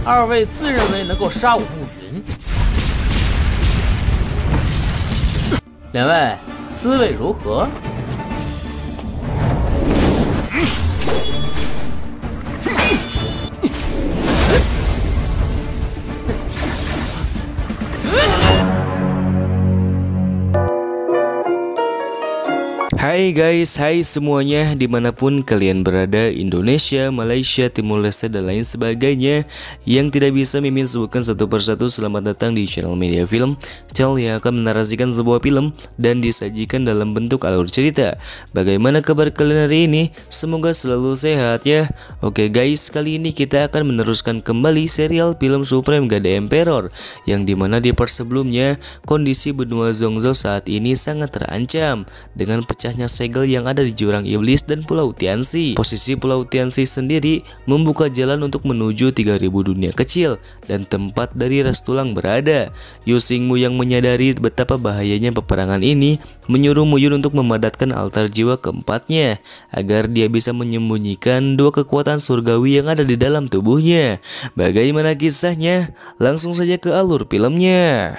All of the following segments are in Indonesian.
二位自认为能够杀我慕云，两位滋味如何？Hai guys, hai semuanya dimanapun kalian berada, Indonesia, Malaysia, Timur Leste, dan lain sebagainya yang tidak bisa Mimin sebutkan satu persatu. Selamat datang di channel Media Film, channel yang akan menarasikan sebuah film dan disajikan dalam bentuk alur cerita. Bagaimana kabar kalian hari ini? Semoga selalu sehat ya. Oke guys, kali ini kita akan meneruskan kembali serial film Supreme God Emperor, yang dimana di part sebelumnya kondisi benua Zhongzhou saat ini sangat terancam dengan pecahnya segel yang ada di jurang iblis dan Pulau Tianxi. Posisi Pulau Tianxi sendiri membuka jalan untuk menuju 3000 dunia kecil dan tempat dari Ras Tulang berada. Yu Xingmu yang menyadari betapa bahayanya peperangan ini menyuruh Mu Yun untuk memadatkan altar jiwa keempatnya agar dia bisa menyembunyikan dua kekuatan surgawi yang ada di dalam tubuhnya. Bagaimana kisahnya? Langsung saja ke alur filmnya.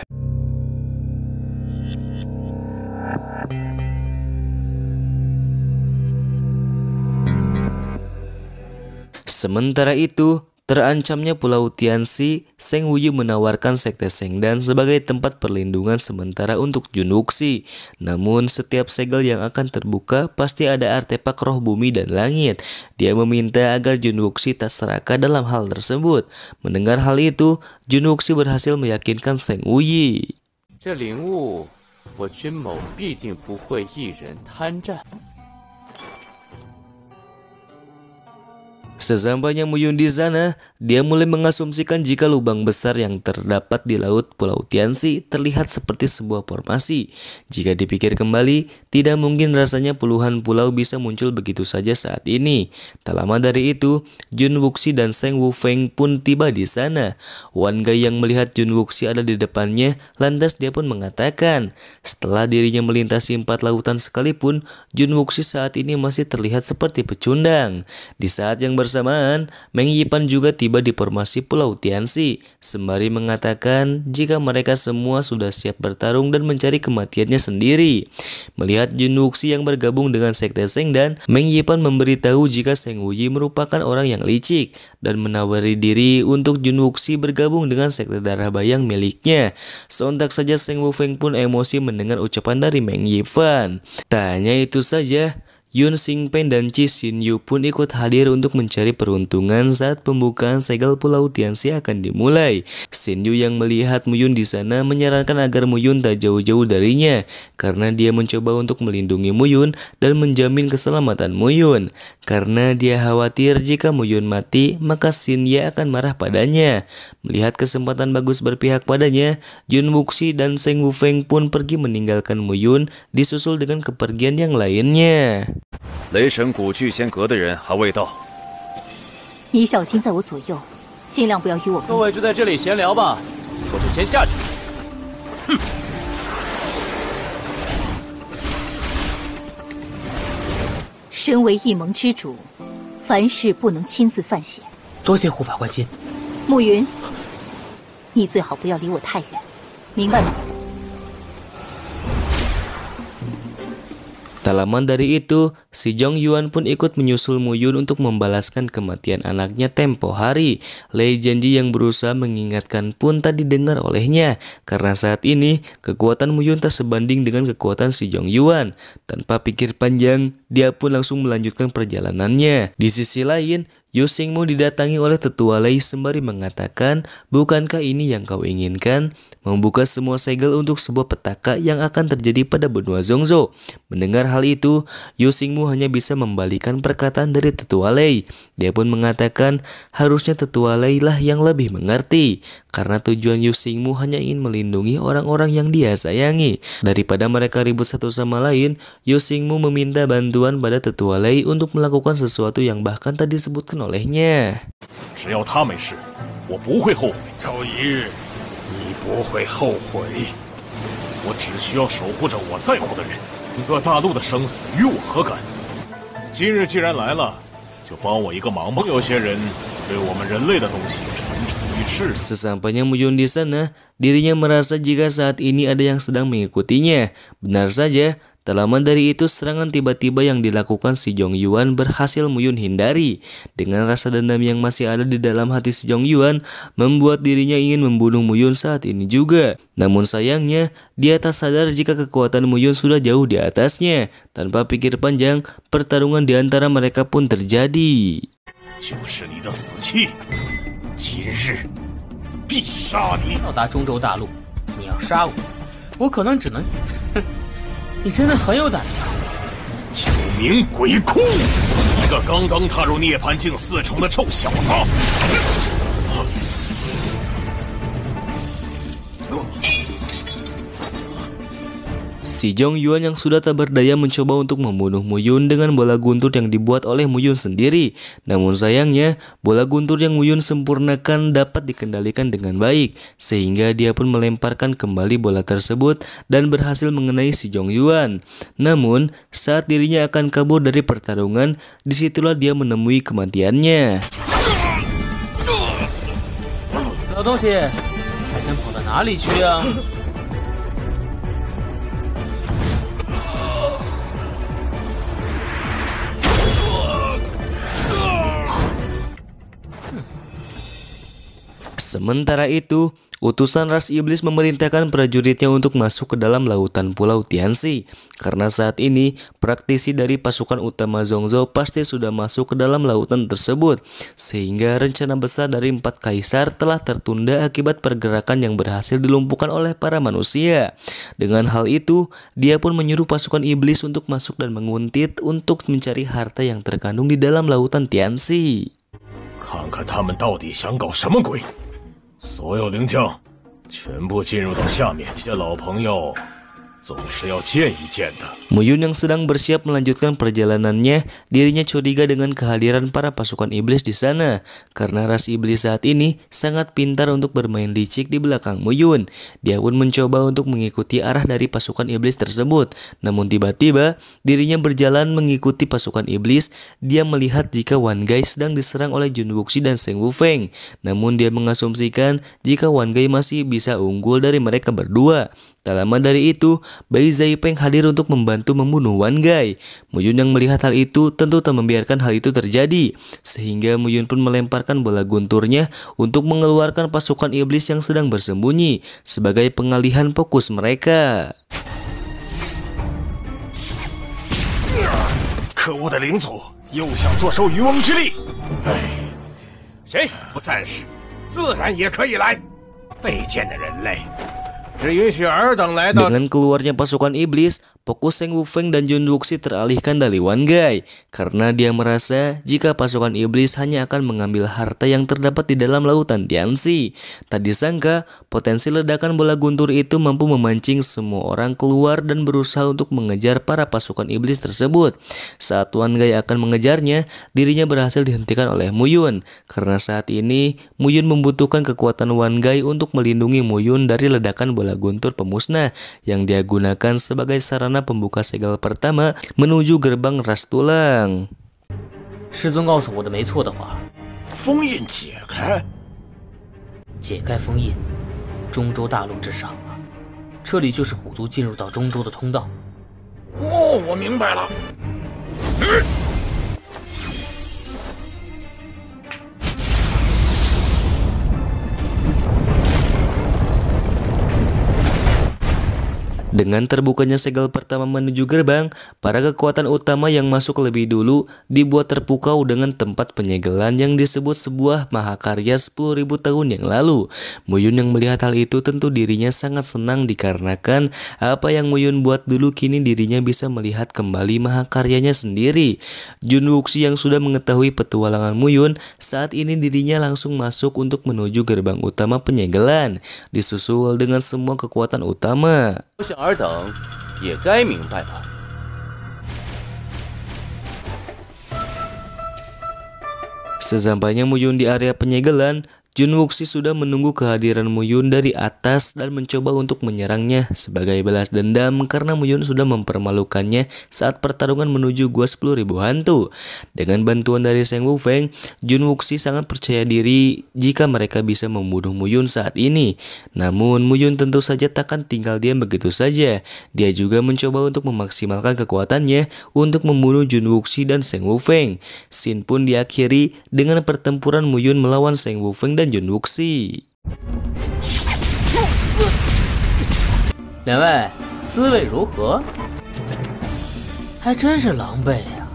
Sementara itu, terancamnya Pulau Tianxi, Zheng Wuyi menawarkan Sekte Shengdan sebagai tempat perlindungan sementara untuk Jun Wuxi. Namun setiap segel yang akan terbuka pasti ada artefak roh bumi dan langit. Dia meminta agar Jun Wuxi tak serakah dalam hal tersebut. Mendengar hal itu, Jun Wuxi berhasil meyakinkan Zheng Wuyi. 这灵物，我君某必定不会一人贪占。 Sesampainya Mu Yun di sana, dia mulai mengasumsikan jika lubang besar yang terdapat di laut Pulau Tianxi terlihat seperti sebuah formasi. Jika dipikir kembali, tidak mungkin rasanya puluhan pulau bisa muncul begitu saja saat ini. Tak lama dari itu, Jun Wuxi dan Zheng Wufeng pun tiba di sana. Wan Gai yang melihat Jun Wuxi ada di depannya, lantas dia pun mengatakan, setelah dirinya melintasi 4 lautan sekalipun, Jun Wuxi saat ini masih terlihat seperti pecundang. Di saat yang bersamaan, Meng Yipan juga tiba di formasi Pulau Tianxi, sembari mengatakan jika mereka semua sudah siap bertarung dan mencari kematiannya sendiri. Melihat Jun Wuxi yang bergabung dengan Sekte Shengdan, Meng Yipan memberitahu jika Zheng Wuyi merupakan orang yang licik dan menawari diri untuk Jun Wuxi bergabung dengan Sekte Darah Bayang miliknya. Sontak saja Zheng Wufeng pun emosi mendengar ucapan dari Meng Yipan. Tak hanya itu saja, Yun Xingpen dan Qi Xinyu pun ikut hadir untuk mencari peruntungan saat pembukaan segel Pulau Tianxi akan dimulai. Xinyu yang melihat Mu Yun di sana menyarankan agar Mu Yun tak jauh-jauh darinya karena dia mencoba untuk melindungi Mu Yun dan menjamin keselamatan Mu Yun. Karena dia khawatir jika Mu Yun mati, maka Xin Ye akan marah padanya. Melihat kesempatan bagus berpihak padanya, Jun Wuxi dan Zheng Wufeng pun pergi meninggalkan Mu Yun, disusul dengan kepergian yang lainnya. 雷神谷聚仙阁的人还未到，你小心在我左右，尽量不要与我分开。各位就在这里闲聊吧，我就先下去。哼！身为一盟之主，凡事不能亲自犯险。多谢护法关心。暮云，你最好不要离我太远，明白吗？ Tak lama dari itu, si Zhong Yuan pun ikut menyusul Mu Yun untuk membalaskan kematian anaknya tempo hari. Lei Janji yang berusaha mengingatkan pun tak didengar olehnya, karena saat ini kekuatan Mu Yun tak sebanding dengan kekuatan si Zhong Yuan. Tanpa pikir panjang, dia pun langsung melanjutkan perjalanannya. Di sisi lain, Yu Xingmu didatangi oleh tetua Lei sembari mengatakan, bukankah ini yang kau inginkan? Membuka semua segel untuk sebuah petaka yang akan terjadi pada benua Zhongzhou. Mendengar hal itu, Yu Xingmu hanya bisa membalikan perkataan dari tetua Lei. Dia pun mengatakan harusnya tetua Lei lah yang lebih mengerti, karena tujuan Yu Xingmu hanya ingin melindungi orang-orang yang dia sayangi. Daripada mereka ribut satu sama lain, Yu Xingmu meminta bantuan pada tetua Lei untuk melakukan sesuatu yang bahkan tak disebutkan olehnya. 只要他没事，我不会后悔。赵姨，你不会后悔，我只需要守护着我在乎的人。各大陆的生死与我何干？今日既然来了，就帮我一个忙吧。有些人对我们人类的东西蠢蠢欲试。 Sesampainya Muyun di sana, dirinya merasa jika saat ini ada yang sedang mengikutinya. Benar saja, tak lama dari itu serangan tiba-tiba yang dilakukan si Zhongyuan berhasil Muyun hindari. Dengan rasa dendam yang masih ada di dalam hati si Zhongyuan, membuat dirinya ingin membunuh Muyun saat ini juga. Namun sayangnya, dia tak sadar jika kekuatan Muyun sudah jauh di atasnya. Tanpa pikir panjang, pertarungan di antara mereka pun terjadi. 就是你的死期，今日必杀你！到达中州大陆，你要杀我，我可能只能……哼，你真的很有胆量。九名鬼哭，一个刚刚踏入涅槃境4重的臭小子！ Si Zhongyuan yang sudah tak berdaya mencoba untuk membunuh Muyun dengan bola guntur yang dibuat oleh Muyun sendiri. Namun sayangnya, bola guntur yang Muyun sempurnakan dapat dikendalikan dengan baik, sehingga dia pun melemparkan kembali bola tersebut dan berhasil mengenai si Zhongyuan. Namun, saat dirinya akan kabur dari pertarungan, disitulah dia menemui kematiannya. 老东西，还想跑到哪里去啊？ Sementara itu, utusan ras iblis memerintahkan prajuritnya untuk masuk ke dalam lautan Pulau Tianxi. Karena saat ini, praktisi dari pasukan utama Zhongzhou pasti sudah masuk ke dalam lautan tersebut. Sehingga rencana besar dari 4 kaisar telah tertunda akibat pergerakan yang berhasil dilumpuhkan oleh para manusia. Dengan hal itu, dia pun menyuruh pasukan iblis untuk masuk dan menguntit untuk mencari harta yang terkandung di dalam lautan Tianxi. 看看他们到底想搞什么鬼！ 所有灵将，全部进入到下面。这些老朋友，总是要见一见的。 Muyun yang sedang bersiap melanjutkan perjalanannya, dirinya curiga dengan kehadiran para pasukan iblis di sana. Karena ras iblis saat ini sangat pintar untuk bermain licik di belakang Muyun. Dia pun mencoba untuk mengikuti arah dari pasukan iblis tersebut. Namun tiba-tiba, dirinya berjalan mengikuti pasukan iblis. Dia melihat jika Wan Gai sedang diserang oleh Jun Wuxi dan Seng Wufeng. Namun dia mengasumsikan jika Wan Gai masih bisa unggul dari mereka berdua. Tak lama dari itu, Bai Zaipeng hadir untuk membantu membunuh Wan Gai. Muyun yang melihat hal itu tentu tak membiarkan hal itu terjadi. Sehingga Muyun pun melemparkan bola gunturnya untuk mengeluarkan pasukan iblis yang sedang bersembunyi sebagai pengalihan fokus mereka. 可恶的领主又想坐收渔翁之利！哎，谁不战士，自然也可以来。卑贱的人类！ Dengan keluarnya pasukan iblis, fokus Seng Wufeng dan Jun Wuxi teralihkan dari Wan Gai karena dia merasa jika pasukan iblis hanya akan mengambil harta yang terdapat di dalam lautan Tianxi. Tak disangka, potensi ledakan bola guntur itu mampu memancing semua orang keluar dan berusaha untuk mengejar para pasukan iblis tersebut. Saat Wan Gai akan mengejarnya, dirinya berhasil dihentikan oleh Muyun. Karena saat ini, Muyun membutuhkan kekuatan Wan Gai untuk melindungi Muyun dari ledakan bola guntur pemusnah yang dia gunakan sebagai sarana pembuka segel pertama menuju gerbang ras tulang. 师尊告诉我的没错的话，封印解开，解开封印，中州大陆之上啊，这里就是虎族进入到中州的通道。哦，我明白了。Dengan terbukanya segel pertama menuju gerbang, para kekuatan utama yang masuk lebih dulu dibuat terpukau dengan tempat penyegelan yang disebut sebuah mahakarya 10.000 tahun yang lalu. Muyun yang melihat hal itu tentu dirinya sangat senang dikarenakan apa yang Muyun buat dulu kini dirinya bisa melihat kembali mahakaryanya sendiri. Jun Wuxi yang sudah mengetahui petualangan Muyun, saat ini dirinya langsung masuk untuk menuju gerbang utama penyegelan, disusul dengan semua kekuatan utama. 我想尔等也该明白吧。 Sesampainya Muyun di area penyegelan, Jun Wuxi sudah menunggu kehadiran Muyun dari atas dan mencoba untuk menyerangnya sebagai balas dendam karena Muyun sudah mempermalukannya saat pertarungan menuju gua 10.000 hantu. Dengan bantuan dari Seng Wufeng, Jun Wuxi sangat percaya diri jika mereka bisa membunuh Muyun saat ini. Namun Muyun tentu saja takkan tinggal diam begitu saja. Dia juga mencoba untuk memaksimalkan kekuatannya untuk membunuh Jun Wuxi dan Seng Wufeng. Scene pun diakhiri dengan pertempuran Muyun melawan Seng Wufeng dan Jun Wuxi. 两位滋味如何？还真是狼狈呀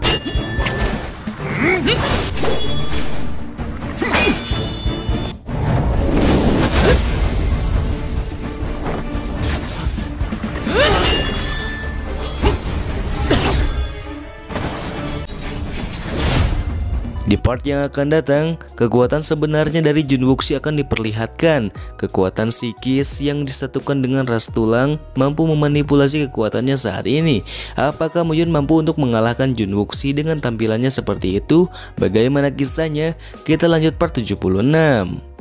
！Di part yang akan datang, kekuatan sebenarnya dari Jun Wuxi akan diperlihatkan. Kekuatan psikis yang disatukan dengan ras tulang mampu memanipulasi kekuatannya saat ini. Apakah Muyun mampu untuk mengalahkan Jun Wuxi dengan tampilannya seperti itu? Bagaimana kisahnya? Kita lanjut part 76.